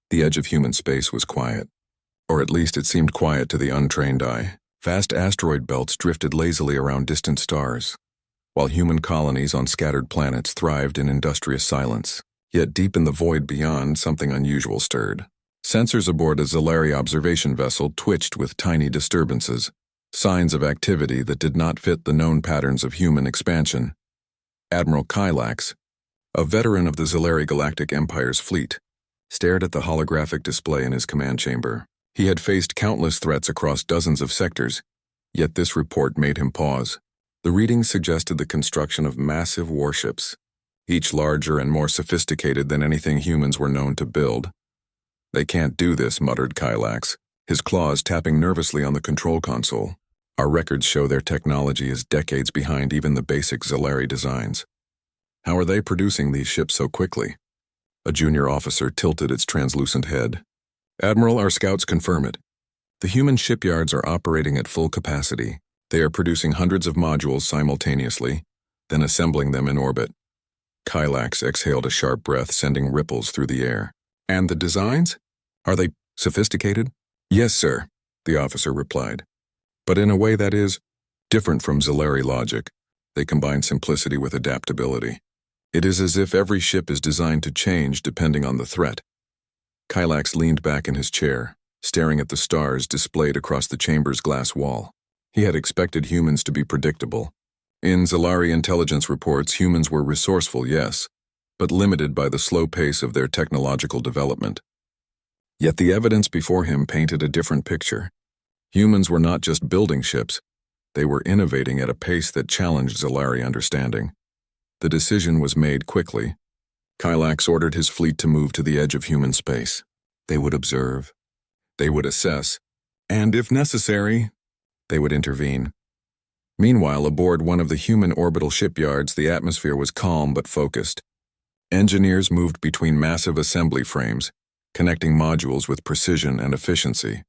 The edge of human space was quiet. Or at least it seemed quiet to the untrained eye. Vast asteroid belts drifted lazily around distant stars, while human colonies on scattered planets thrived in industrious silence. Yet deep in the void beyond, something unusual stirred. Sensors aboard a Zalari observation vessel twitched with tiny disturbances, signs of activity that did not fit the known patterns of human expansion. Admiral Kylax, a veteran of the Zalari Galactic Empire's fleet, stared at the holographic display in his command chamber. He had faced countless threats across dozens of sectors, yet this report made him pause. The readings suggested the construction of massive warships, each larger and more sophisticated than anything humans were known to build. "They can't do this," muttered Kylax, his claws tapping nervously on the control console. "Our records show their technology is decades behind even the basic Zalari designs. How are they producing these ships so quickly?" A junior officer tilted its translucent head. "Admiral, our scouts confirm it. The human shipyards are operating at full capacity. They are producing hundreds of modules simultaneously, then assembling them in orbit." Kylax exhaled a sharp breath, sending ripples through the air. "And the designs? Are they sophisticated?" "Yes, sir," the officer replied. "But in a way that is different from Zalari logic. They combine simplicity with adaptability. It is as if every ship is designed to change depending on the threat." Kylax leaned back in his chair, staring at the stars displayed across the chamber's glass wall. He had expected humans to be predictable. In Zalari intelligence reports, humans were resourceful, yes, but limited by the slow pace of their technological development. Yet the evidence before him painted a different picture. Humans were not just building ships, they were innovating at a pace that challenged Zalari understanding. The decision was made quickly. Kylax ordered his fleet to move to the edge of human space. They would observe, they would assess, and if necessary, they would intervene. Meanwhile, aboard one of the human orbital shipyards, the atmosphere was calm but focused. Engineers moved between massive assembly frames, connecting modules with precision and efficiency.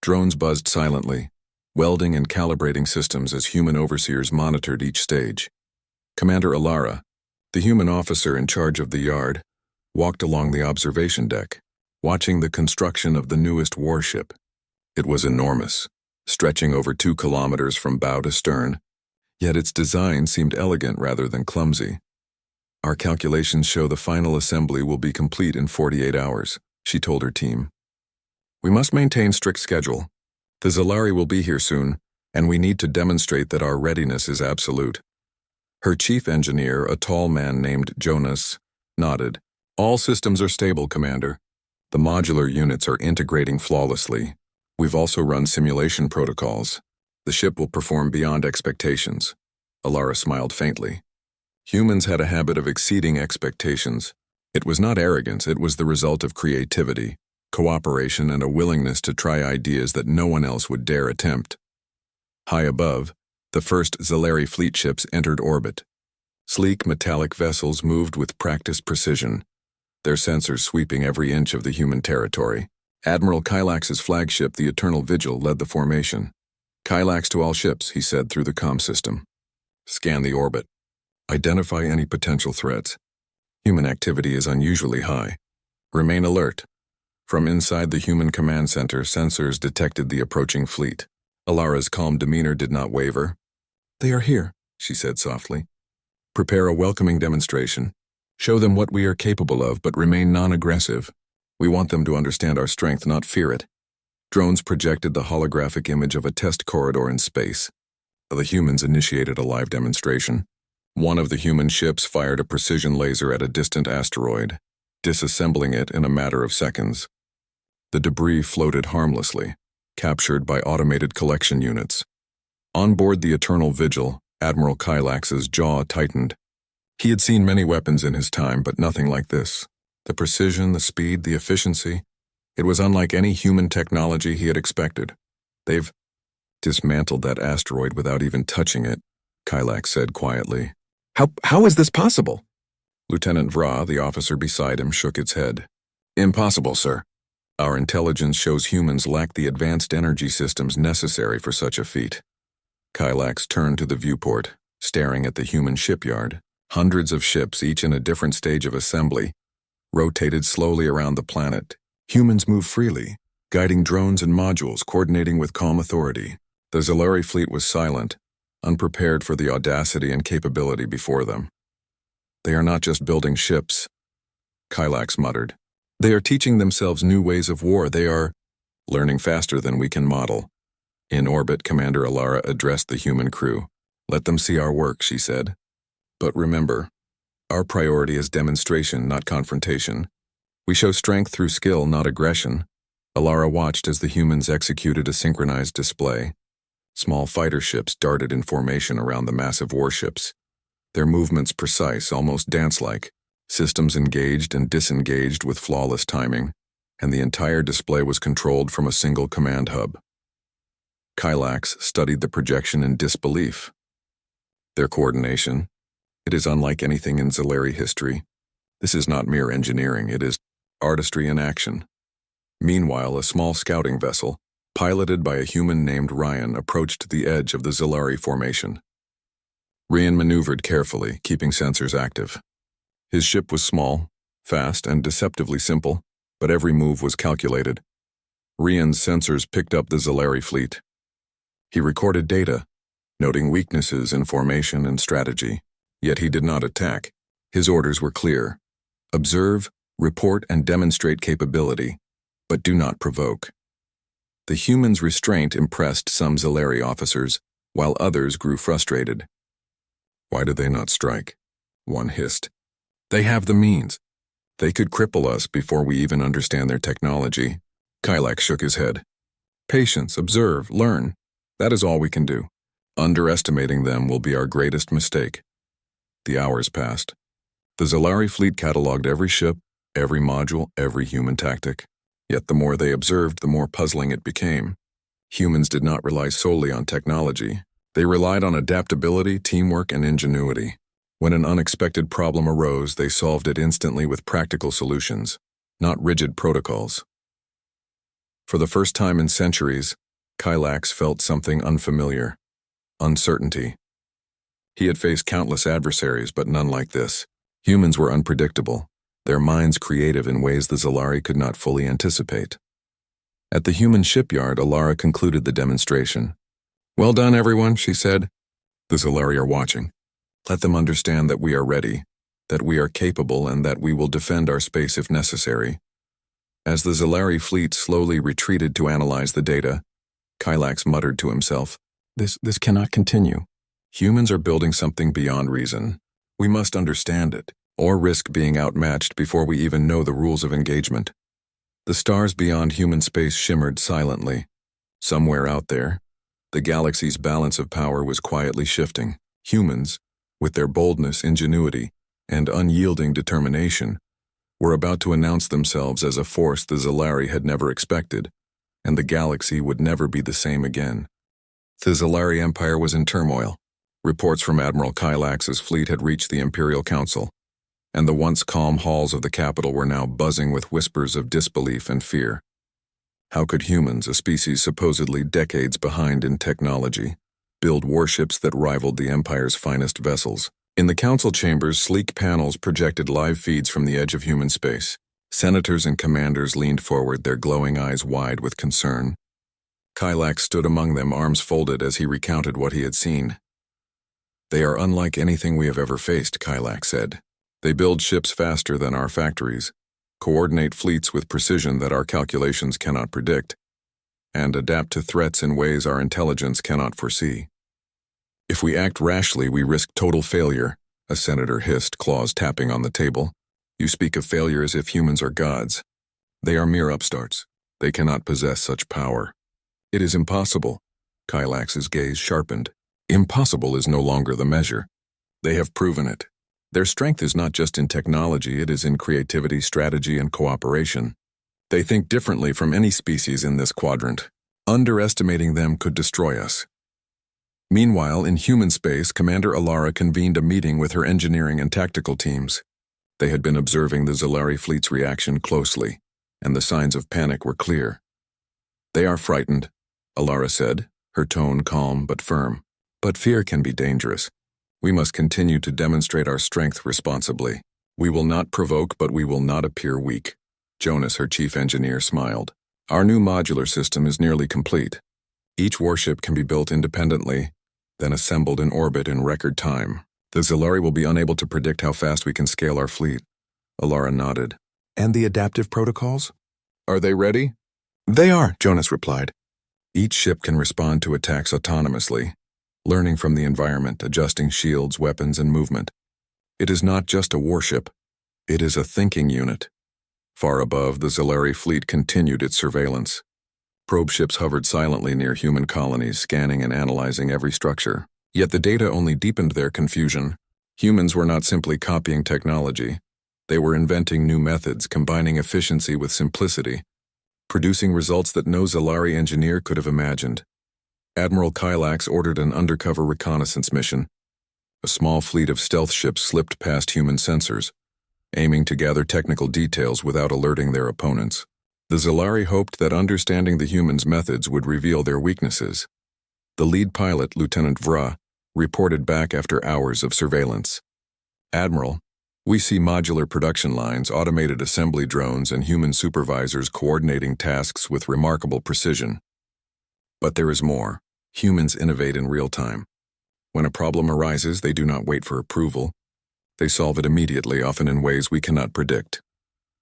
Drones buzzed silently, welding and calibrating systems as human overseers monitored each stage. Commander Alara, the human officer in charge of the yard, walked along the observation deck, watching the construction of the newest warship. It was enormous, stretching over 2 kilometers from bow to stern, yet its design seemed elegant rather than clumsy. "Our calculations show the final assembly will be complete in 48 hours, she told her team. "We must maintain strict schedule. The Zalari will be here soon, and we need to demonstrate that our readiness is absolute." Her chief engineer, a tall man named Jonas, nodded. "All systems are stable, Commander. The modular units are integrating flawlessly. We've also run simulation protocols. The ship will perform beyond expectations." Alara smiled faintly. Humans had a habit of exceeding expectations. It was not arrogance, it was the result of creativity, cooperation, and a willingness to try ideas that no one else would dare attempt. High above, the first Zalari fleet ships entered orbit. Sleek metallic vessels moved with practiced precision, their sensors sweeping every inch of the human territory. Admiral Kylax's flagship, the Eternal Vigil, led the formation. "Kylax to all ships," he said through the comm system. "Scan the orbit. Identify any potential threats. Human activity is unusually high. Remain alert." From inside the human command center, sensors detected the approaching fleet. Alara's calm demeanor did not waver. "They are here," she said softly. "Prepare a welcoming demonstration. Show them what we are capable of, but remain non-aggressive. We want them to understand our strength, not fear it." Drones projected the holographic image of a test corridor in space. The humans initiated a live demonstration. One of the human ships fired a precision laser at a distant asteroid, disassembling it in a matter of seconds. The debris floated harmlessly, captured by automated collection units. On board the Eternal Vigil, Admiral Kylax's jaw tightened. He had seen many weapons in his time, but nothing like this. The precision, the speed, the efficiency. It was unlike any human technology he had expected. "They've dismantled that asteroid without even touching it," Kylax said quietly. How is this possible?" Lieutenant Vra, the officer beside him, shook its head. "Impossible, sir. Our intelligence shows humans lack the advanced energy systems necessary for such a feat." Kylax turned to the viewport, staring at the human shipyard. Hundreds of ships, each in a different stage of assembly, rotated slowly around the planet, Humans move freely, guiding drones and modules, coordinating with calm authority. The Zalari fleet was silent, unprepared for the audacity and capability before them. They are not just building ships, Kylax muttered. They are teaching themselves new ways of war. They are learning faster than we can model. In orbit, Commander Alara addressed the human crew. Let them see our work, she said. But remember, our priority is demonstration, not confrontation. We show strength through skill, not aggression. Alara watched as the humans executed a synchronized display. Small fighter ships darted in formation around the massive warships. Their movements precise, almost dance-like. Systems engaged and disengaged with flawless timing, and the entire display was controlled from a single command hub. Kylax studied the projection in disbelief. Their coordination, it is unlike anything in Zalari history. This is not mere engineering, it is artistry in action. Meanwhile, a small scouting vessel, piloted by a human named Ryan, approached the edge of the Zalari formation. Ryan maneuvered carefully, keeping sensors active. His ship was small, fast, and deceptively simple, but every move was calculated. Ryan's sensors picked up the Zalari fleet. He recorded data, noting weaknesses in formation and strategy, yet he did not attack. His orders were clear. Observe, report, and demonstrate capability, but do not provoke. The humans' restraint impressed some Zalari officers, while others grew frustrated. Why did they not strike? One hissed. They have the means. They could cripple us before we even understand their technology. Kylax shook his head. Patience, observe, learn. That is all we can do. Underestimating them will be our greatest mistake. The hours passed. The Zalari fleet cataloged every ship, every module, every human tactic. Yet the more they observed, the more puzzling it became. Humans did not rely solely on technology. They relied on adaptability, teamwork, and ingenuity. When an unexpected problem arose, they solved it instantly with practical solutions, not rigid protocols. For the first time in centuries, Kylax felt something unfamiliar: uncertainty. He had faced countless adversaries, but none like this. Humans were unpredictable, their minds creative in ways the Zalari could not fully anticipate. At the human shipyard, Alara concluded the demonstration. Well done, everyone, she said. The Zalari are watching. Let them understand that we are ready, that we are capable, and that we will defend our space if necessary. As the Zalari fleet slowly retreated to analyze the data, Kylax muttered to himself, This cannot continue. Humans are building something beyond reason. We must understand it, or risk being outmatched before we even know the rules of engagement. The stars beyond human space shimmered silently. Somewhere out there, the galaxy's balance of power was quietly shifting. Humans, with their boldness, ingenuity, and unyielding determination, were about to announce themselves as a force the Zalari had never expected, and the galaxy would never be the same again. The Zalari Empire was in turmoil. Reports from Admiral Kylax's fleet had reached the Imperial Council, and the once calm halls of the capital were now buzzing with whispers of disbelief and fear. How could humans, a species supposedly decades behind in technology, build warships that rivaled the Empire's finest vessels? In the council chambers, sleek panels projected live feeds from the edge of human space. Senators and commanders leaned forward, their glowing eyes wide with concern. Kylax stood among them, arms folded, as he recounted what he had seen. They are unlike anything we have ever faced, Kylax said. They build ships faster than our factories, coordinate fleets with precision that our calculations cannot predict, and adapt to threats in ways our intelligence cannot foresee. If we act rashly, we risk total failure, a senator hissed, claws tapping on the table. You speak of failure as if humans are gods. They are mere upstarts. They cannot possess such power. It is impossible. Kylax's gaze sharpened. Impossible is no longer the measure. They have proven it. Their strength is not just in technology, it is in creativity, strategy, and cooperation. They think differently from any species in this quadrant. Underestimating them could destroy us. Meanwhile, in human space, Commander Alara convened a meeting with her engineering and tactical teams. They had been observing the Zalari fleet's reaction closely, and the signs of panic were clear. They are frightened, Alara said, her tone calm but firm. But fear can be dangerous. We must continue to demonstrate our strength responsibly. We will not provoke, but we will not appear weak. Jonas, her chief engineer, smiled. Our new modular system is nearly complete. Each warship can be built independently, then assembled in orbit in record time. The Zalari will be unable to predict how fast we can scale our fleet. Alara nodded. And the adaptive protocols? Are they ready? They are, Jonas replied. Each ship can respond to attacks autonomously, learning from the environment, adjusting shields, weapons, and movement. It is not just a warship. It is a thinking unit. Far above, the Zalari fleet continued its surveillance. Probe ships hovered silently near human colonies, scanning and analyzing every structure. Yet the data only deepened their confusion. Humans were not simply copying technology. They were inventing new methods, combining efficiency with simplicity, producing results that no Zalari engineer could have imagined. Admiral Kylax ordered an undercover reconnaissance mission. A small fleet of stealth ships slipped past human sensors, aiming to gather technical details without alerting their opponents. The Zalari hoped that understanding the humans' methods would reveal their weaknesses. The lead pilot, Lieutenant Vra, reported back after hours of surveillance. Admiral, we see modular production lines, automated assembly drones, and human supervisors coordinating tasks with remarkable precision. But there is more. Humans innovate in real time. When a problem arises, they do not wait for approval. They solve it immediately, often in ways we cannot predict.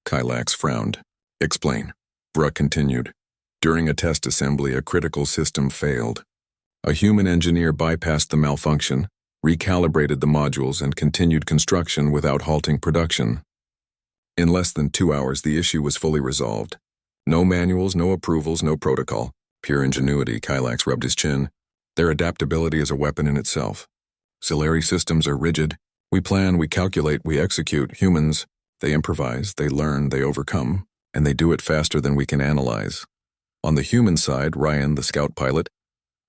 Kylax frowned. Explain. Vra continued. During a test assembly, a critical system failed. A human engineer bypassed the malfunction, recalibrated the modules, and continued construction without halting production. In less than 2 hours, the issue was fully resolved. No manuals, no approvals, no protocol. Pure ingenuity, Kylax rubbed his chin. Their adaptability is a weapon in itself. Zalari systems are rigid. We plan, we calculate, we execute. Humans, they improvise, they learn, they overcome, and they do it faster than we can analyze. On the human side, Ryan, the scout pilot,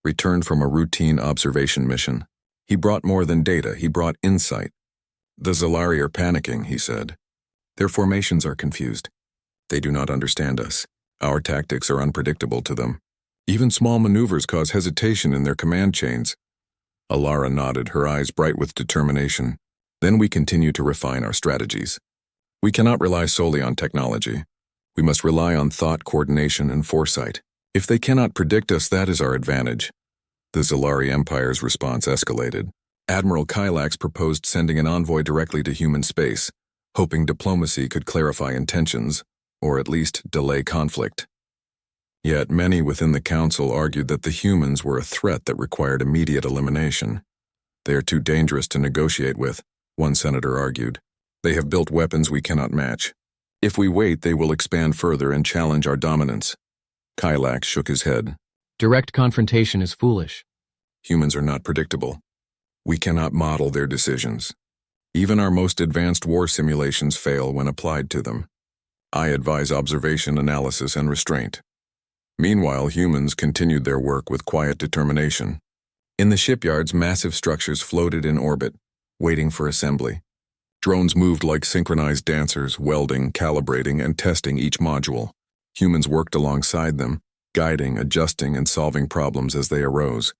returned from a routine observation mission. He brought more than data, he brought insight. The Zalari are panicking, he said. Their formations are confused. They do not understand us. Our tactics are unpredictable to them. Even small maneuvers cause hesitation in their command chains. Alara nodded, her eyes bright with determination. Then we continue to refine our strategies. We cannot rely solely on technology. We must rely on thought, coordination, and foresight. If they cannot predict us, that is our advantage. The Zalari Empire's response escalated. Admiral Kylax proposed sending an envoy directly to human space, hoping diplomacy could clarify intentions, or at least delay conflict. Yet many within the council argued that the humans were a threat that required immediate elimination. They are too dangerous to negotiate with, one senator argued. They have built weapons we cannot match. If we wait, they will expand further and challenge our dominance. Kylax shook his head. Direct confrontation is foolish. Humans are not predictable. We cannot model their decisions. Even our most advanced war simulations fail when applied to them. I advise observation, analysis, and restraint. Meanwhile, humans continued their work with quiet determination. In the shipyards, massive structures floated in orbit, waiting for assembly. Drones moved like synchronized dancers, welding, calibrating, and testing each module. Humans worked alongside them, guiding, adjusting, and solving problems as they arose.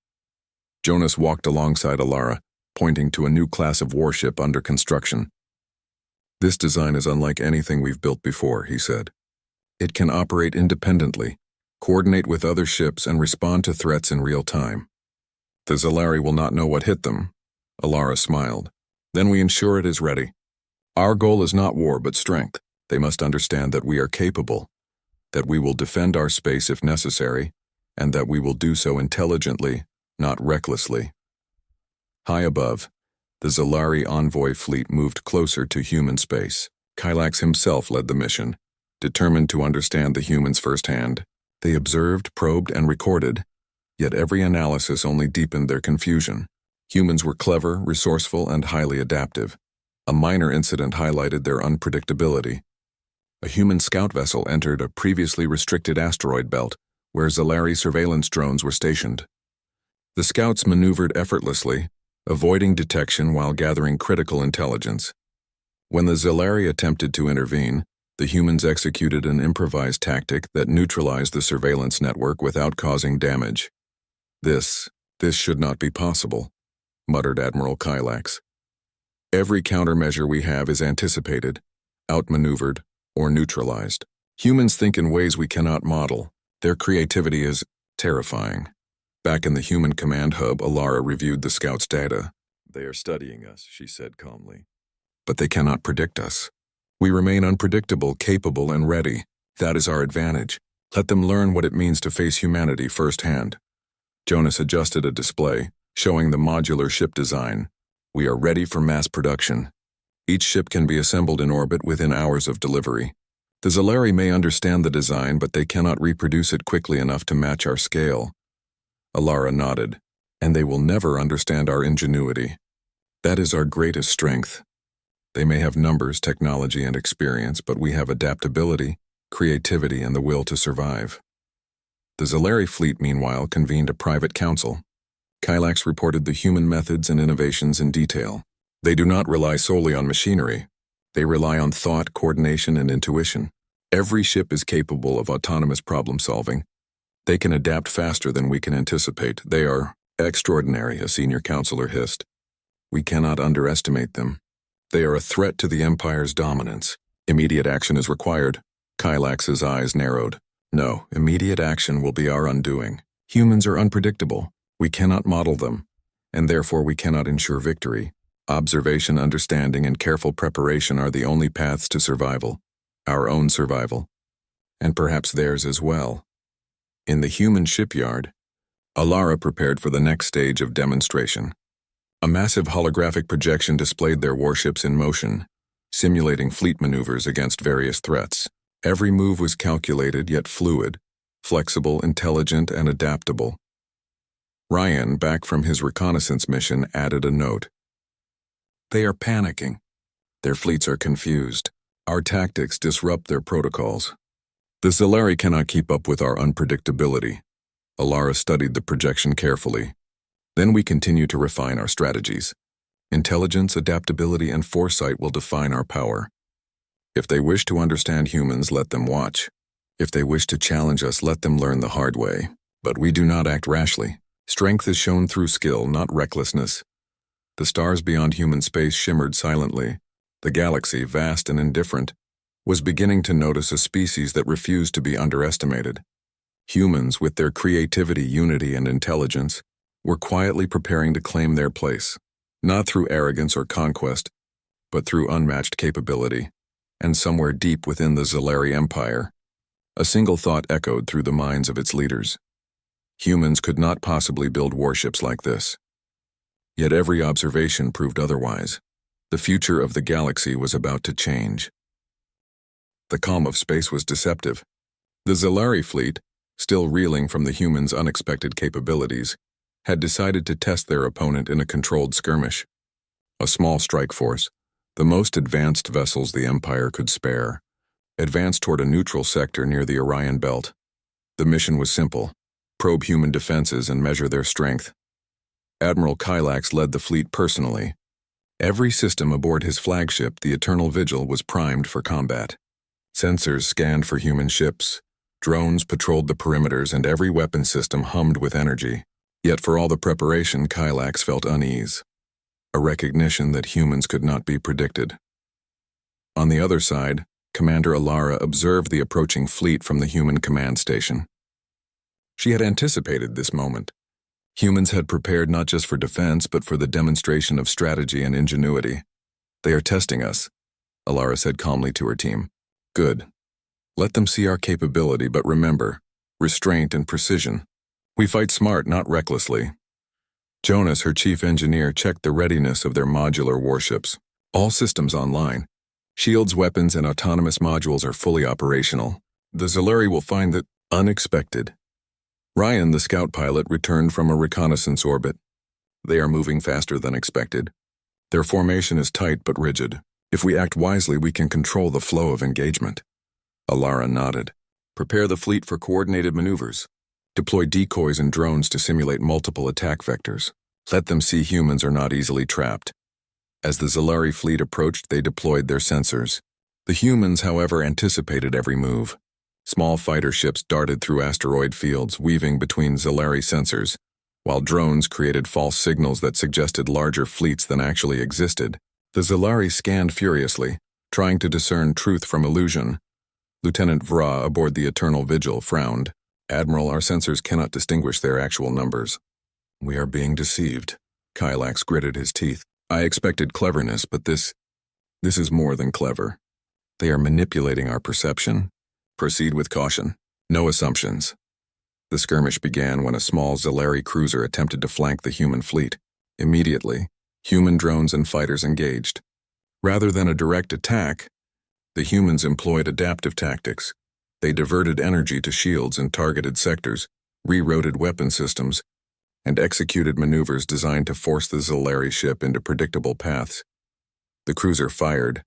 Jonas walked alongside Alara, pointing to a new class of warship under construction. This design is unlike anything we've built before, he said. It can operate independently, coordinate with other ships, and respond to threats in real time. The Zalari will not know what hit them. Alara smiled. Then we ensure it is ready. Our goal is not war, but strength. They must understand that we are capable, that we will defend our space if necessary, and that we will do so intelligently, not recklessly. High above, the Zalari envoy fleet moved closer to human space. Kylax himself led the mission, determined to understand the humans firsthand. They observed, probed, and recorded, yet every analysis only deepened their confusion. Humans were clever, resourceful, and highly adaptive. A minor incident highlighted their unpredictability. A human scout vessel entered a previously restricted asteroid belt, where Zalari surveillance drones were stationed. The scouts maneuvered effortlessly, avoiding detection while gathering critical intelligence. When the Zalari attempted to intervene, the humans executed an improvised tactic that neutralized the surveillance network without causing damage. This should not be possible, muttered Admiral Kylax. Every countermeasure we have is anticipated, outmaneuvered, or neutralized. Humans think in ways we cannot model. Their creativity is terrifying. Back in the human command hub, Alara reviewed the scouts' data. "They are studying us," she said calmly. "But they cannot predict us. We remain unpredictable, capable, and ready. That is our advantage. Let them learn what it means to face humanity firsthand." Jonas adjusted a display, showing the modular ship design. "We are ready for mass production. Each ship can be assembled in orbit within hours of delivery. The Zalari may understand the design, but they cannot reproduce it quickly enough to match our scale." Alara nodded. "And they will never understand our ingenuity. That is our greatest strength. They may have numbers, technology, and experience, but we have adaptability, creativity, and the will to survive." The Zalari fleet, meanwhile, convened a private council. Kylax reported the human methods and innovations in detail. "They do not rely solely on machinery. They rely on thought, coordination, and intuition. Every ship is capable of autonomous problem-solving. They can adapt faster than we can anticipate. They are extraordinary," a senior counselor hissed. "We cannot underestimate them. They are a threat to the Empire's dominance. Immediate action is required." Kylax's eyes narrowed. "No, immediate action will be our undoing. Humans are unpredictable. We cannot model them, and therefore we cannot ensure victory. Observation, understanding, and careful preparation are the only paths to survival. Our own survival. And perhaps theirs as well." In the human shipyard, Alara prepared for the next stage of demonstration. A massive holographic projection displayed their warships in motion, simulating fleet maneuvers against various threats. Every move was calculated yet fluid, flexible, intelligent, and adaptable. Ryan, back from his reconnaissance mission, added a note. "They are panicking. Their fleets are confused. Our tactics disrupt their protocols. The Zalari cannot keep up with our unpredictability." Alara studied the projection carefully. "Then we continue to refine our strategies. Intelligence, adaptability, and foresight will define our power. If they wish to understand humans, let them watch. If they wish to challenge us, let them learn the hard way. But we do not act rashly. Strength is shown through skill, not recklessness." The stars beyond human space shimmered silently. The galaxy, vast and indifferent, was beginning to notice a species that refused to be underestimated. Humans, with their creativity, unity, and intelligence, were quietly preparing to claim their place, not through arrogance or conquest, but through unmatched capability. And somewhere deep within the Zalari Empire, a single thought echoed through the minds of its leaders. Humans could not possibly build warships like this. Yet every observation proved otherwise. The future of the galaxy was about to change. The calm of space was deceptive. The Zalari fleet, still reeling from the humans' unexpected capabilities, had decided to test their opponent in a controlled skirmish. A small strike force, the most advanced vessels the Empire could spare, advanced toward a neutral sector near the Orion Belt. The mission was simple: probe human defenses and measure their strength. Admiral Kylax led the fleet personally. Every system aboard his flagship, the Eternal Vigil, was primed for combat. Sensors scanned for human ships, drones patrolled the perimeters, and every weapon system hummed with energy. Yet for all the preparation, Kylax felt unease, a recognition that humans could not be predicted. On the other side, Commander Alara observed the approaching fleet from the human command station. She had anticipated this moment. Humans had prepared not just for defense, but for the demonstration of strategy and ingenuity. "They are testing us," Alara said calmly to her team. "Good. Let them see our capability, but remember, restraint and precision. We fight smart, not recklessly." Jonas, her chief engineer, checked the readiness of their modular warships. "All systems online. Shields, weapons, and autonomous modules are fully operational. The Zalari will find that unexpected." Ryan, the scout pilot, returned from a reconnaissance orbit. "They are moving faster than expected. Their formation is tight but rigid. If we act wisely, we can control the flow of engagement." Alara nodded. "Prepare the fleet for coordinated maneuvers. Deploy decoys and drones to simulate multiple attack vectors. Let them see humans are not easily trapped." As the Zalari fleet approached, they deployed their sensors. The humans, however, anticipated every move. Small fighter ships darted through asteroid fields, weaving between Zalari sensors, while drones created false signals that suggested larger fleets than actually existed. The Zalari scanned furiously, trying to discern truth from illusion. Lieutenant Vra aboard the Eternal Vigil frowned. Admiral, our sensors cannot distinguish their actual numbers. We are being deceived. Kylax gritted his teeth. I expected cleverness, but this is more than clever. They are manipulating our perception. Proceed with caution. No assumptions. The skirmish began when a small Zalari cruiser attempted to flank the human fleet. Immediately, human drones and fighters engaged. Rather than a direct attack, the humans employed adaptive tactics. They diverted energy to shields in targeted sectors, rerouted weapon systems, and executed maneuvers designed to force the Zalari ship into predictable paths. The cruiser fired,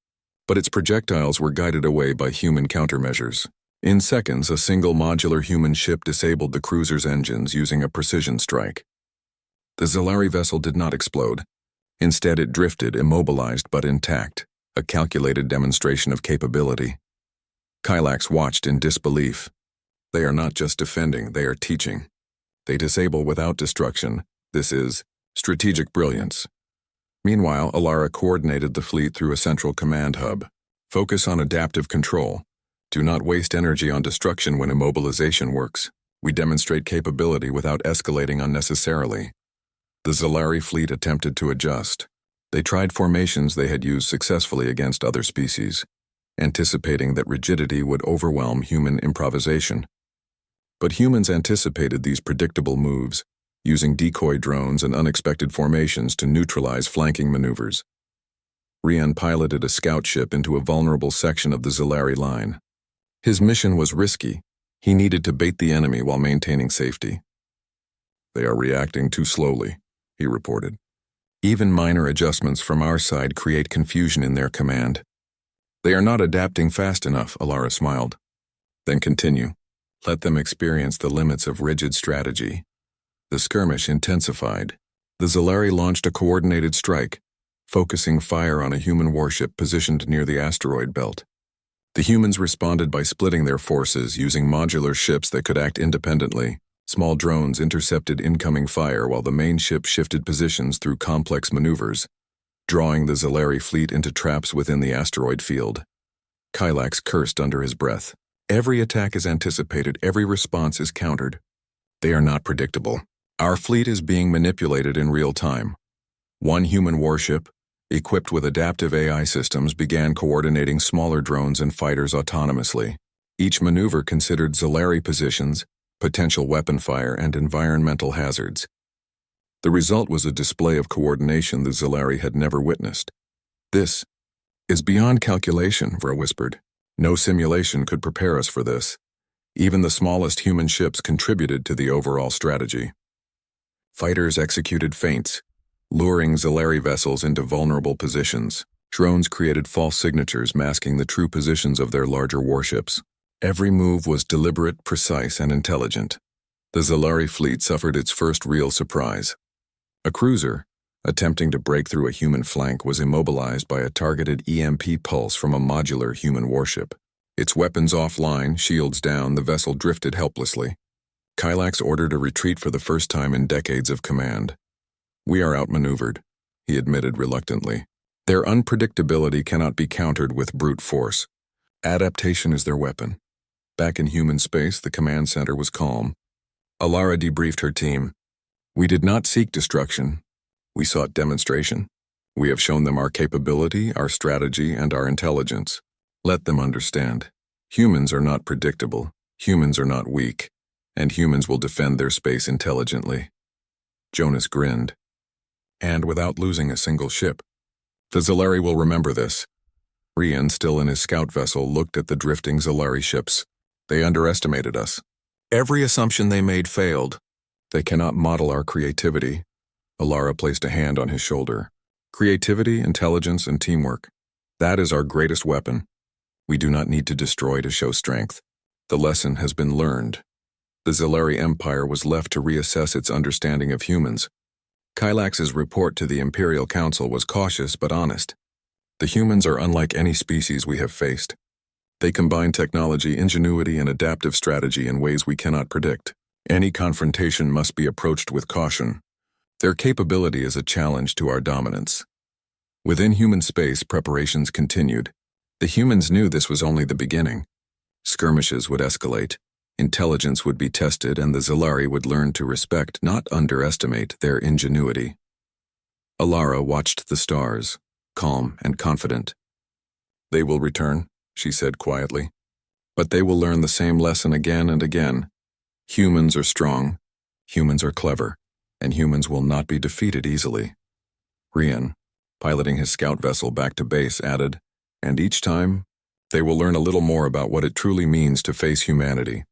but its projectiles were guided away by human countermeasures. In seconds, a single modular human ship disabled the cruiser's engines using a precision strike. The Zalari vessel did not explode. Instead, it drifted, immobilized but intact, a calculated demonstration of capability. Kylax watched in disbelief. They are not just defending, they are teaching. They disable without destruction. This is strategic brilliance. Meanwhile, Alara coordinated the fleet through a central command hub. Focus on adaptive control. Do not waste energy on destruction when immobilization works. We demonstrate capability without escalating unnecessarily. The Zalari fleet attempted to adjust. They tried formations they had used successfully against other species, anticipating that rigidity would overwhelm human improvisation. But humans anticipated these predictable moves, using decoy drones and unexpected formations to neutralize flanking maneuvers. Rian piloted a scout ship into a vulnerable section of the Zalari line. His mission was risky. He needed to bait the enemy while maintaining safety. They are reacting too slowly, he reported. Even minor adjustments from our side create confusion in their command. They are not adapting fast enough, Alara smiled. Then continue. Let them experience the limits of rigid strategy. The skirmish intensified. The Zalari launched a coordinated strike, focusing fire on a human warship positioned near the asteroid belt. The humans responded by splitting their forces using modular ships that could act independently. Small drones intercepted incoming fire while the main ship shifted positions through complex maneuvers, drawing the Zalari fleet into traps within the asteroid field. Kylax cursed under his breath. Every attack is anticipated, every response is countered. They are not predictable. Our fleet is being manipulated in real time. One human warship, equipped with adaptive AI systems, began coordinating smaller drones and fighters autonomously. Each maneuver considered Zalari positions, potential weapon fire, and environmental hazards. The result was a display of coordination the Zalari had never witnessed. This is beyond calculation, Vra whispered. No simulation could prepare us for this. Even the smallest human ships contributed to the overall strategy. Fighters executed feints, luring Zalari vessels into vulnerable positions. Drones created false signatures masking the true positions of their larger warships. Every move was deliberate, precise, and intelligent. The Zalari fleet suffered its first real surprise. A cruiser, attempting to break through a human flank, was immobilized by a targeted EMP pulse from a modular human warship. Its weapons offline, shields down, the vessel drifted helplessly. Kylax ordered a retreat for the first time in decades of command. We are outmaneuvered, he admitted reluctantly. Their unpredictability cannot be countered with brute force. Adaptation is their weapon. Back in human space, the command center was calm. Alara debriefed her team. We did not seek destruction. We sought demonstration. We have shown them our capability, our strategy, and our intelligence. Let them understand. Humans are not predictable. Humans are not weak. And humans will defend their space intelligently. Jonas grinned. And without losing a single ship. The Zalari will remember this. Rian, still in his scout vessel, looked at the drifting Zalari ships. They underestimated us. Every assumption they made failed. They cannot model our creativity. Alara placed a hand on his shoulder. Creativity, intelligence, and teamwork. That is our greatest weapon. We do not need to destroy to show strength. The lesson has been learned. The Zalari Empire was left to reassess its understanding of humans. Kylax's report to the Imperial Council was cautious but honest. The humans are unlike any species we have faced. They combine technology, ingenuity, and adaptive strategy in ways we cannot predict. Any confrontation must be approached with caution. Their capability is a challenge to our dominance. Within human space, preparations continued. The humans knew this was only the beginning. Skirmishes would escalate, intelligence would be tested, and the Zalari would learn to respect, not underestimate, their ingenuity. Alara watched the stars, calm and confident. "They will return," she said quietly. "But they will learn the same lesson again and again. Humans are strong, humans are clever, and humans will not be defeated easily." Rian, piloting his scout vessel back to base, added, "And each time, they will learn a little more about what it truly means to face humanity."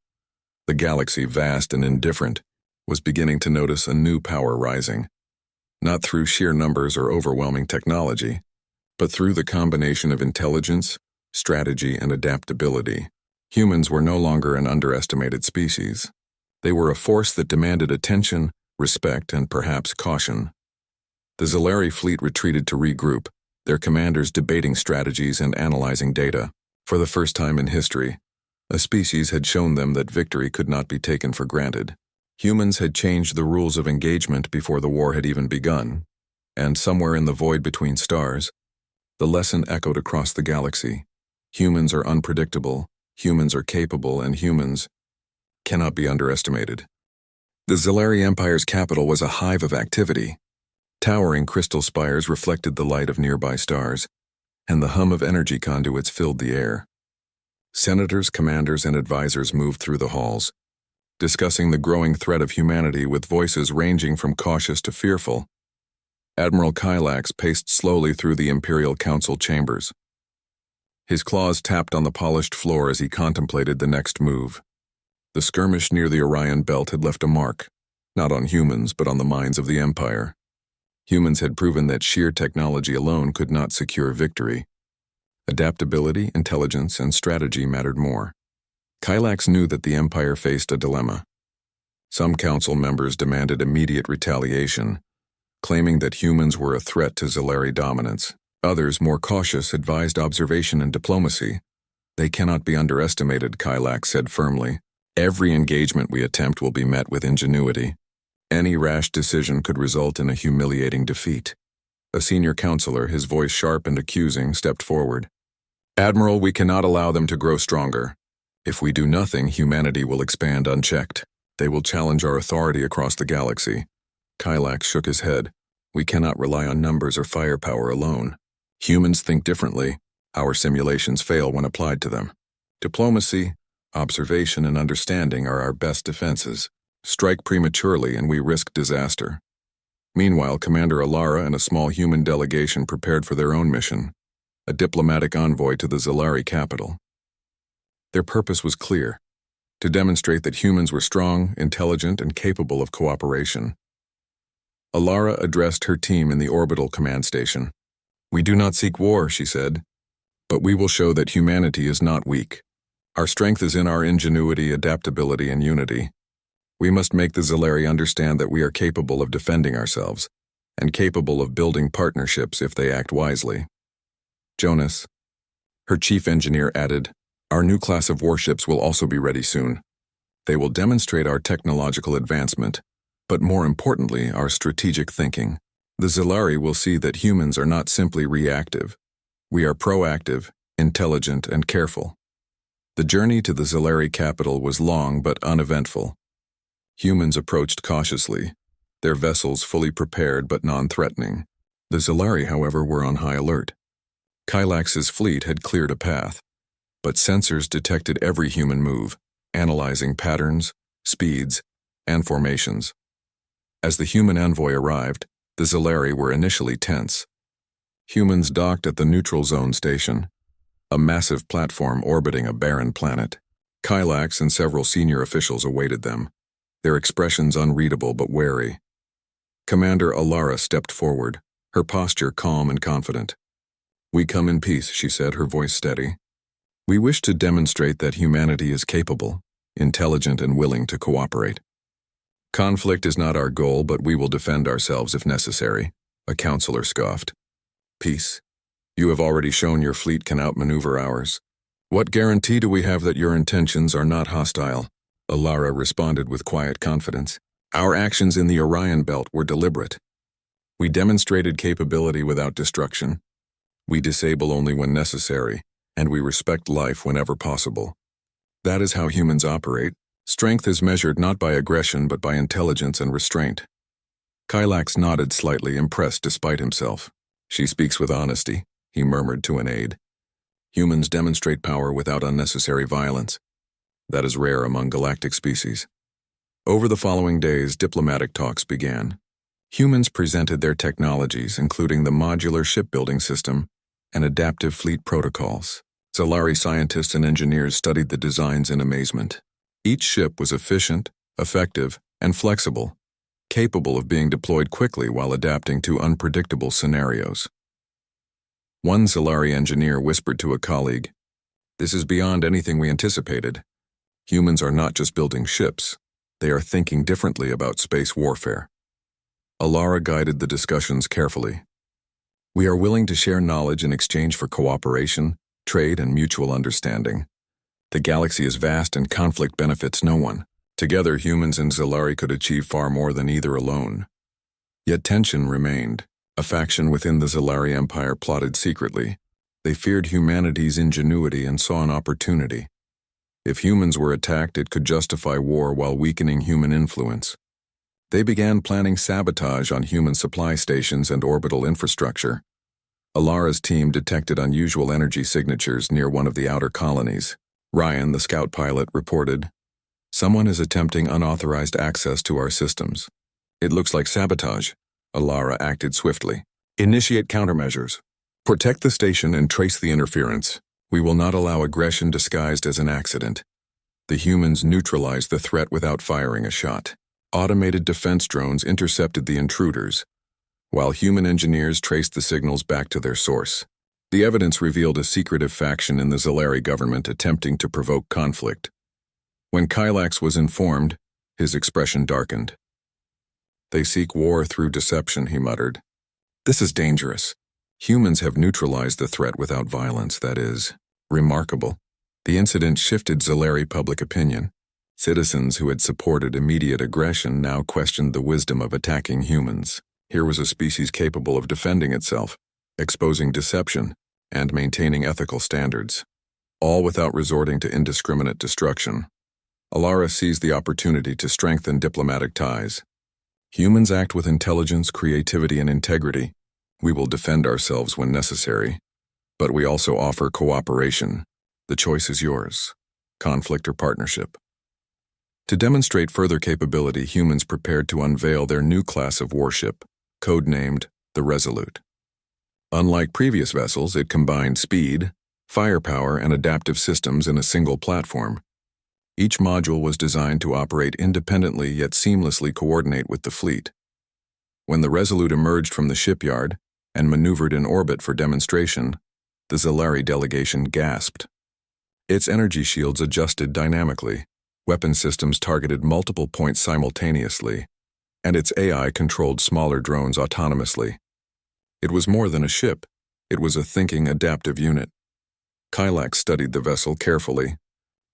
The galaxy, vast and indifferent, was beginning to notice a new power rising. Not through sheer numbers or overwhelming technology, but through the combination of intelligence, strategy, and adaptability. Humans were no longer an underestimated species. They were a force that demanded attention, respect, and perhaps caution. The Zalari fleet retreated to regroup, their commanders debating strategies and analyzing data. For the first time in history, a species had shown them that victory could not be taken for granted. Humans had changed the rules of engagement before the war had even begun, and somewhere in the void between stars, the lesson echoed across the galaxy. Humans are unpredictable, humans are capable, and humans cannot be underestimated. The Zalari Empire's capital was a hive of activity. Towering crystal spires reflected the light of nearby stars, and the hum of energy conduits filled the air. Senators, commanders, and advisors moved through the halls, discussing the growing threat of humanity with voices ranging from cautious to fearful. Admiral Kylax paced slowly through the Imperial Council chambers. His claws tapped on the polished floor as he contemplated the next move. The skirmish near the Orion Belt had left a mark, not on humans but on the minds of the Empire. Humans had proven that sheer technology alone could not secure victory. Adaptability, intelligence, and strategy mattered more. Kylax knew that the Empire faced a dilemma. Some council members demanded immediate retaliation, claiming that humans were a threat to Zalari dominance. Others, more cautious, advised observation and diplomacy. "They cannot be underestimated," Kylax said firmly. "Every engagement we attempt will be met with ingenuity. Any rash decision could result in a humiliating defeat." A senior counselor, his voice sharp and accusing, stepped forward. "Admiral, we cannot allow them to grow stronger. If we do nothing, humanity will expand unchecked. They will challenge our authority across the galaxy." Kylax shook his head. "We cannot rely on numbers or firepower alone. Humans think differently. Our simulations fail when applied to them. Diplomacy, observation, and understanding are our best defenses. Strike prematurely and we risk disaster." Meanwhile, Commander Alara and a small human delegation prepared for their own mission, a diplomatic envoy to the Zalari capital. Their purpose was clear: to demonstrate that humans were strong, intelligent, and capable of cooperation. Alara addressed her team in the orbital command station. "We do not seek war," she said, "but we will show that humanity is not weak. Our strength is in our ingenuity, adaptability, and unity. We must make the Zalari understand that we are capable of defending ourselves, and capable of building partnerships if they act wisely." Jonas, her chief engineer, added, "Our new class of warships will also be ready soon. They will demonstrate our technological advancement, but more importantly, our strategic thinking. The Zalari will see that humans are not simply reactive. We are proactive, intelligent, and careful." The journey to the Zalari capital was long but uneventful. Humans approached cautiously, their vessels fully prepared but non-threatening. The Zalari, however, were on high alert. Kylax's fleet had cleared a path, but sensors detected every human move, analyzing patterns, speeds, and formations. As the human envoy arrived, the Zalari were initially tense. Humans docked at the neutral zone station, a massive platform orbiting a barren planet. Kylax and several senior officials awaited them, their expressions unreadable but wary. Commander Alara stepped forward, her posture calm and confident. "We come in peace," she said, her voice steady. "We wish to demonstrate that humanity is capable, intelligent, and willing to cooperate. Conflict is not our goal, but we will defend ourselves if necessary," a counselor scoffed. "Peace? You have already shown your fleet can outmaneuver ours. What guarantee do we have that your intentions are not hostile?" Alara responded with quiet confidence. "Our actions in the Orion Belt were deliberate. We demonstrated capability without destruction. We disable only when necessary, and we respect life whenever possible. That is how humans operate. Strength is measured not by aggression but by intelligence and restraint. Kylax nodded slightly, impressed despite himself. She speaks with honesty, he murmured to an aide. Humans demonstrate power without unnecessary violence. That is rare among galactic species. Over the following days, diplomatic talks began. Humans presented their technologies, including the modular shipbuilding system and adaptive fleet protocols. Zalari scientists and engineers studied the designs in amazement. Each ship was efficient, effective, and flexible, capable of being deployed quickly while adapting to unpredictable scenarios. One Zalari engineer whispered to a colleague, "This is beyond anything we anticipated. Humans are not just building ships, they are thinking differently about space warfare." Alara guided the discussions carefully. "We are willing to share knowledge in exchange for cooperation, trade, and mutual understanding. The galaxy is vast and conflict benefits no one. Together, humans and Zalari could achieve far more than either alone." Yet tension remained. A faction within the Zalari Empire plotted secretly. They feared humanity's ingenuity and saw an opportunity. If humans were attacked, it could justify war while weakening human influence. They began planning sabotage on human supply stations and orbital infrastructure. Alara's team detected unusual energy signatures near one of the outer colonies. Ryan, the scout pilot, reported, "Someone is attempting unauthorized access to our systems." "It looks like sabotage." Alara acted swiftly. "Initiate countermeasures. Protect the station and trace the interference. We will not allow aggression disguised as an accident." The humans neutralized the threat without firing a shot. Automated defense drones intercepted the intruders, while human engineers traced the signals back to their source. The evidence revealed a secretive faction in the Zalari government attempting to provoke conflict. When Kylax was informed, his expression darkened. "They seek war through deception," he muttered. "This is dangerous. Humans have neutralized the threat without violence, that is remarkable." The incident shifted Zalari public opinion. Citizens who had supported immediate aggression now questioned the wisdom of attacking humans. Here was a species capable of defending itself, exposing deception, and maintaining ethical standards, all without resorting to indiscriminate destruction. Alara seized the opportunity to strengthen diplomatic ties. "Humans act with intelligence, creativity, and integrity. We will defend ourselves when necessary, but we also offer cooperation. The choice is yours, conflict or partnership." To demonstrate further capability, humans prepared to unveil their new class of warship, codenamed the Resolute. Unlike previous vessels, it combined speed, firepower, and adaptive systems in a single platform. Each module was designed to operate independently yet seamlessly coordinate with the fleet. When the Resolute emerged from the shipyard and maneuvered in orbit for demonstration, the Zalari delegation gasped. Its energy shields adjusted dynamically, weapon systems targeted multiple points simultaneously, and its AI controlled smaller drones autonomously. It was more than a ship. It was a thinking, adaptive unit. Kylax studied the vessel carefully.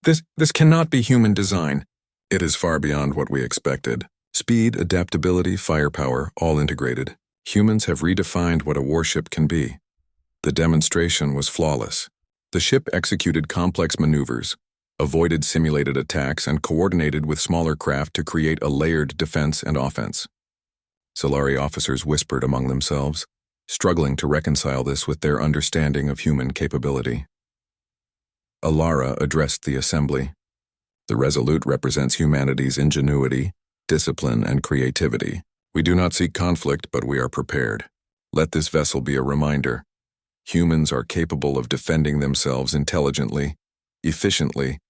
This cannot be human design." "It is far beyond what we expected. Speed, adaptability, firepower, all integrated. Humans have redefined what a warship can be." The demonstration was flawless. The ship executed complex maneuvers, avoided simulated attacks, and coordinated with smaller craft to create a layered defense and offense. Zalari officers whispered among themselves, struggling to reconcile this with their understanding of human capability. Alara addressed the assembly. "The Resolute represents humanity's ingenuity, discipline, and creativity. We do not seek conflict, but we are prepared. Let this vessel be a reminder. Humans are capable of defending themselves intelligently, efficiently,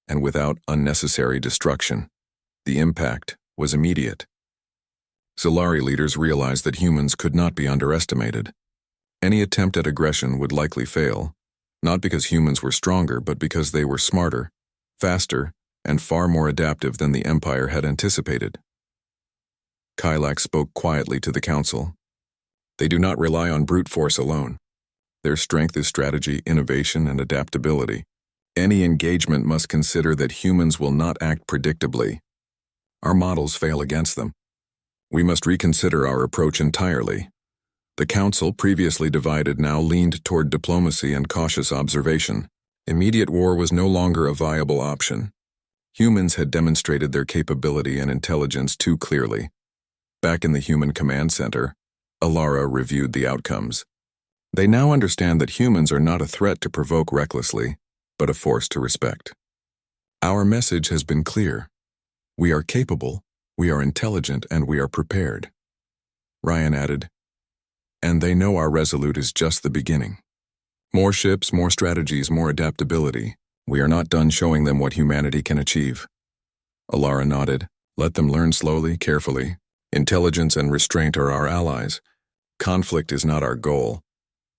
and without unnecessary destruction." The impact was immediate. Zalari leaders realized that humans could not be underestimated. Any attempt at aggression would likely fail, not because humans were stronger, but because they were smarter, faster, and far more adaptive than the Empire had anticipated. Kylax spoke quietly to the Council. "They do not rely on brute force alone. Their strength is strategy, innovation, and adaptability. Any engagement must consider that humans will not act predictably. Our models fail against them. We must reconsider our approach entirely." The Council, previously divided, now leaned toward diplomacy and cautious observation. Immediate war was no longer a viable option. Humans had demonstrated their capability and intelligence too clearly. Back in the Human Command Center, Alara reviewed the outcomes. They now understand that humans are not a threat to provoke recklessly, but a force to respect. Our message has been clear. We are capable, we are intelligent, and we are prepared. Ryan added, and they know our Resolute is just the beginning. More ships, more strategies, more adaptability. We are not done showing them what humanity can achieve. Alara nodded. Let them learn slowly, carefully. Intelligence and restraint are our allies. Conflict is not our goal.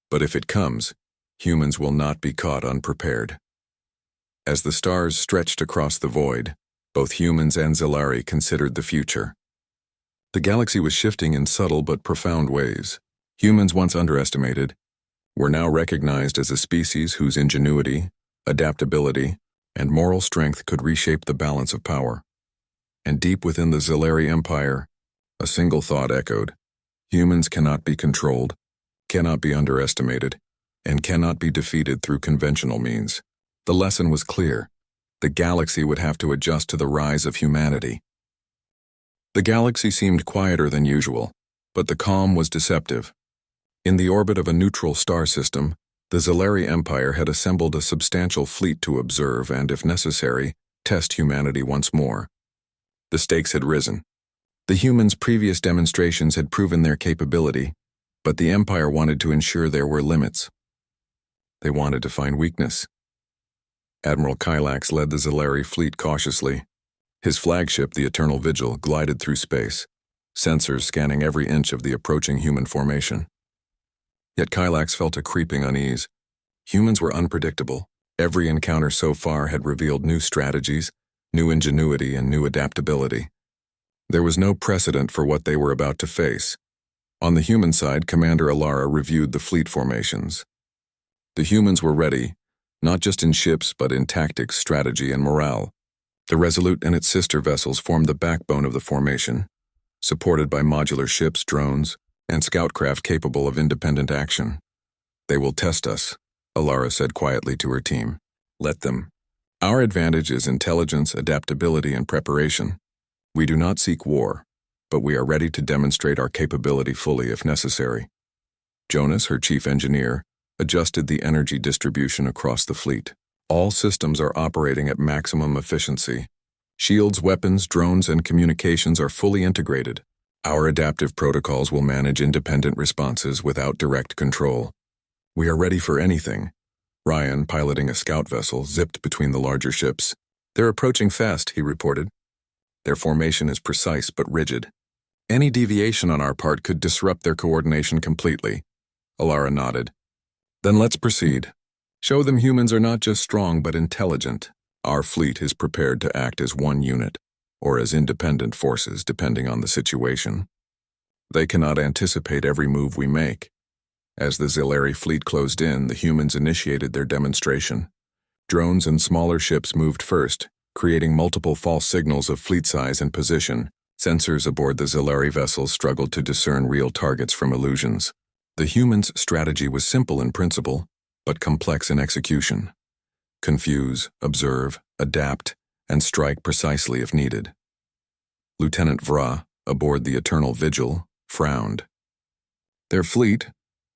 But if it comes, humans will not be caught unprepared. As the stars stretched across the void, both humans and Zilari considered the future. The galaxy was shifting in subtle but profound ways. Humans, once underestimated, were now recognized as a species whose ingenuity, adaptability, and moral strength could reshape the balance of power. And deep within the Zilari Empire, a single thought echoed. Humans cannot be controlled, cannot be underestimated, and cannot be defeated through conventional means. The lesson was clear. The galaxy would have to adjust to the rise of humanity. The galaxy seemed quieter than usual, but the calm was deceptive. In the orbit of a neutral star system, the Zilari Empire had assembled a substantial fleet to observe and, if necessary, test humanity once more. The stakes had risen. The humans' previous demonstrations had proven their capability, but the Empire wanted to ensure there were limits. They wanted to find weakness. Admiral Kylax led the Zilari fleet cautiously. His flagship, the Eternal Vigil, glided through space, sensors scanning every inch of the approaching human formation. Yet Kylax felt a creeping unease. Humans were unpredictable. Every encounter so far had revealed new strategies, new ingenuity, and new adaptability. There was no precedent for what they were about to face. On the human side, Commander Alara reviewed the fleet formations. The humans were ready, not just in ships but in tactics, strategy, and morale. The Resolute and its sister vessels formed the backbone of the formation, supported by modular ships, drones, and scout craft capable of independent action. They will test us, Alara said quietly to her team. Let them. Our advantage is intelligence, adaptability, and preparation. We do not seek war, but we are ready to demonstrate our capability fully if necessary. Jonas, her chief engineer, adjusted the energy distribution across the fleet. All systems are operating at maximum efficiency. Shields, weapons, drones, and communications are fully integrated. Our adaptive protocols will manage independent responses without direct control. We are ready for anything. Ryan, piloting a scout vessel, zipped between the larger ships. They're approaching fast, he reported. Their formation is precise but rigid. Any deviation on our part could disrupt their coordination completely. Alara nodded. Then let's proceed. Show them humans are not just strong but intelligent. Our fleet is prepared to act as one unit, or as independent forces depending on the situation. They cannot anticipate every move we make. As the Zilari fleet closed in, the humans initiated their demonstration. Drones and smaller ships moved first, creating multiple false signals of fleet size and position. Sensors aboard the Zilari vessels struggled to discern real targets from illusions. The humans' strategy was simple in principle, but complex in execution. Confuse, observe, adapt, and strike precisely if needed. Lieutenant Vra, aboard the Eternal Vigil, frowned. Their fleet,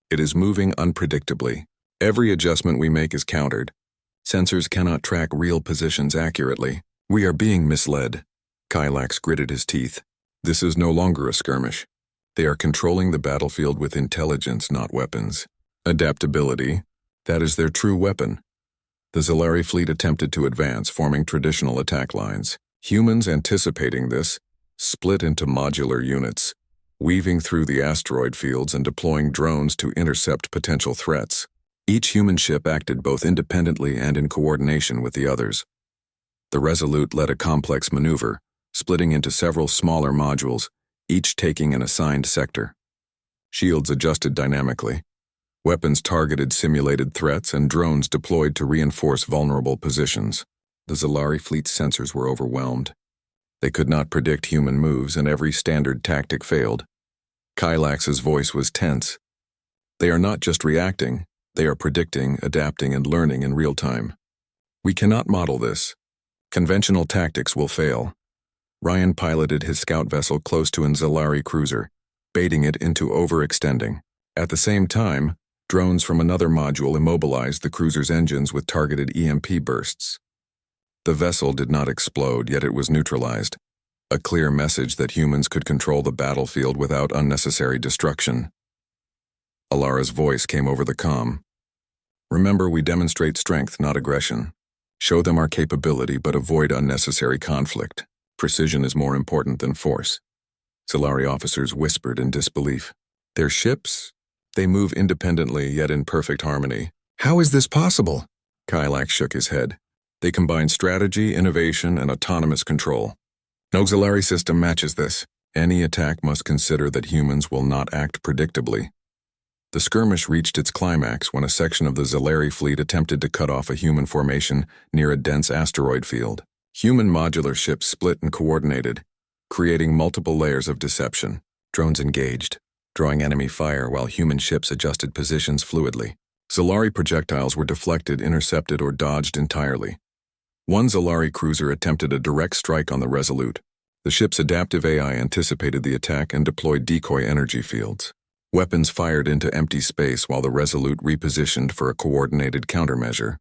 it is moving unpredictably. Every adjustment we make is countered. Sensors cannot track real positions accurately. We are being misled. Kylax gritted his teeth. This is no longer a skirmish. They are controlling the battlefield with intelligence, not weapons. Adaptability, that is their true weapon. The Zilari fleet attempted to advance, forming traditional attack lines. Humans, anticipating this, split into modular units, weaving through the asteroid fields and deploying drones to intercept potential threats. Each human ship acted both independently and in coordination with the others. The Resolute led a complex maneuver, splitting into several smaller modules, each taking an assigned sector. Shields adjusted dynamically. Weapons targeted simulated threats, and drones deployed to reinforce vulnerable positions. The Zilari fleet's sensors were overwhelmed. They could not predict human moves, and every standard tactic failed. Kylax's voice was tense. They are not just reacting, they are predicting, adapting, and learning in real time. We cannot model this. Conventional tactics will fail. Ryan piloted his scout vessel close to an Zalari cruiser, baiting it into overextending. At the same time, drones from another module immobilized the cruiser's engines with targeted EMP bursts. The vessel did not explode, yet it was neutralized. A clear message that humans could control the battlefield without unnecessary destruction. Alara's voice came over the comm. Remember, we demonstrate strength, not aggression. Show them our capability, but avoid unnecessary conflict. Precision is more important than force. Zalari officers whispered in disbelief. Their ships? They move independently, yet in perfect harmony. How is this possible? Kylak shook his head. They combine strategy, innovation, and autonomous control. No Zalari system matches this. Any attack must consider that humans will not act predictably. The skirmish reached its climax when a section of the Zalari fleet attempted to cut off a human formation near a dense asteroid field. Human modular ships split and coordinated, creating multiple layers of deception. Drones engaged, drawing enemy fire while human ships adjusted positions fluidly. Zalari projectiles were deflected, intercepted, or dodged entirely. One Zalari cruiser attempted a direct strike on the Resolute. The ship's adaptive AI anticipated the attack and deployed decoy energy fields. Weapons fired into empty space while the Resolute repositioned for a coordinated countermeasure.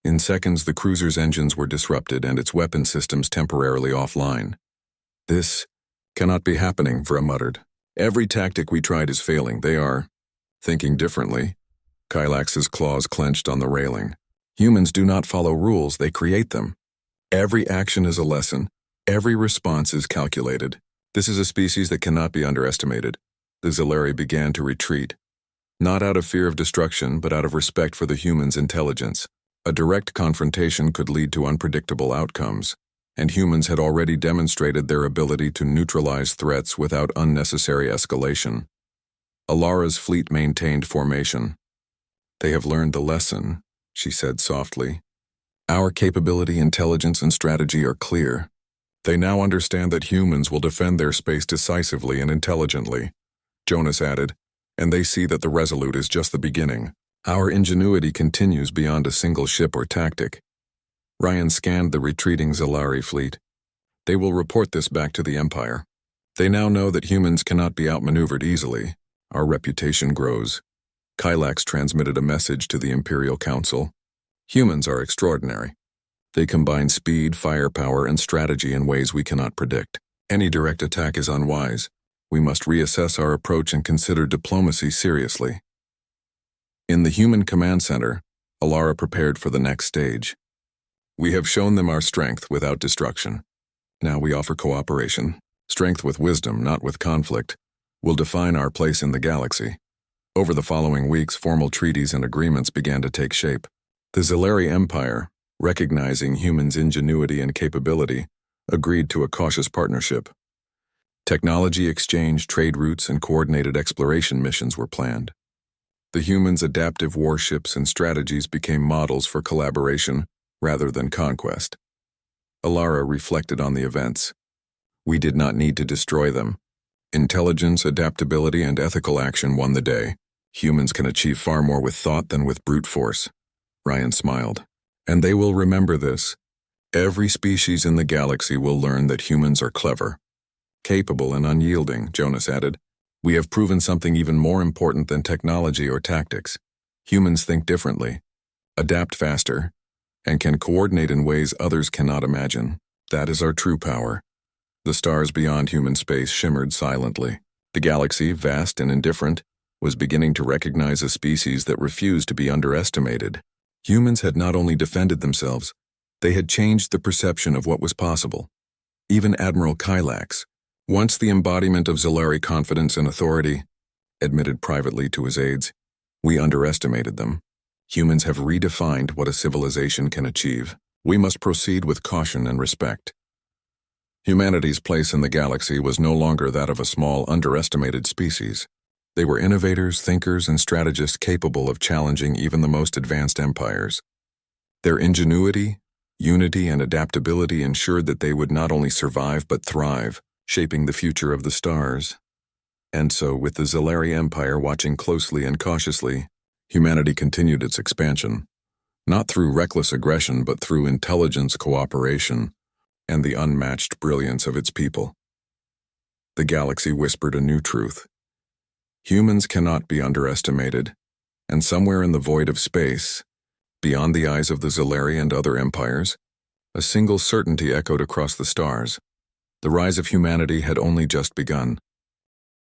In seconds, the cruiser's engines were disrupted and its weapon systems temporarily offline. This cannot be happening, Vra muttered. Every tactic we tried is failing. They are thinking differently. Kylax's claws clenched on the railing. Humans do not follow rules, they create them. Every action is a lesson. Every response is calculated. This is a species that cannot be underestimated. The Zalari began to retreat. Not out of fear of destruction, but out of respect for the humans' intelligence. A direct confrontation could lead to unpredictable outcomes, and humans had already demonstrated their ability to neutralize threats without unnecessary escalation. Alara's fleet maintained formation. They have learned the lesson, she said softly. Our capability, intelligence, and strategy are clear. They now understand that humans will defend their space decisively and intelligently, Jonas added, and they see that the Resolute is just the beginning. Our ingenuity continues beyond a single ship or tactic. Ryan scanned the retreating Zalari fleet. They will report this back to the Empire. They now know that humans cannot be outmaneuvered easily. Our reputation grows. Kylax transmitted a message to the Imperial Council. Humans are extraordinary. They combine speed, firepower, and strategy in ways we cannot predict. Any direct attack is unwise. We must reassess our approach and consider diplomacy seriously. In the Human Command Center, Alara prepared for the next stage. We have shown them our strength without destruction. Now we offer cooperation. Strength with wisdom, not with conflict, will define our place in the galaxy. Over the following weeks, formal treaties and agreements began to take shape. The Zalari Empire, recognizing humans' ingenuity and capability, agreed to a cautious partnership. Technology exchange, trade routes, and coordinated exploration missions were planned. The humans' adaptive warships and strategies became models for collaboration rather than conquest. Alara reflected on the events. We did not need to destroy them. Intelligence, adaptability, and ethical action won the day. Humans can achieve far more with thought than with brute force. Ryan smiled. And they will remember this. Every species in the galaxy will learn that humans are clever, capable, and unyielding, Jonas added. We have proven something even more important than technology or tactics. Humans think differently, adapt faster, and can coordinate in ways others cannot imagine. That is our true power. The stars beyond human space shimmered silently. The galaxy, vast and indifferent, was beginning to recognize a species that refused to be underestimated. Humans had not only defended themselves, they had changed the perception of what was possible. Even Admiral Kylax, once the embodiment of Zalari confidence and authority, admitted privately to his aides, we underestimated them. Humans have redefined what a civilization can achieve. We must proceed with caution and respect. Humanity's place in the galaxy was no longer that of a small, underestimated species. They were innovators, thinkers, and strategists capable of challenging even the most advanced empires. Their ingenuity, unity, and adaptability ensured that they would not only survive but thrive, shaping the future of the stars. And so, with the Zalari Empire watching closely and cautiously, humanity continued its expansion. not through reckless aggression but through intelligence, cooperation, and the unmatched brilliance of its people. The galaxy whispered a new truth. Humans cannot be underestimated, and somewhere in the void of space, beyond the eyes of the Zilari and other empires, a single certainty echoed across the stars. The rise of humanity had only just begun.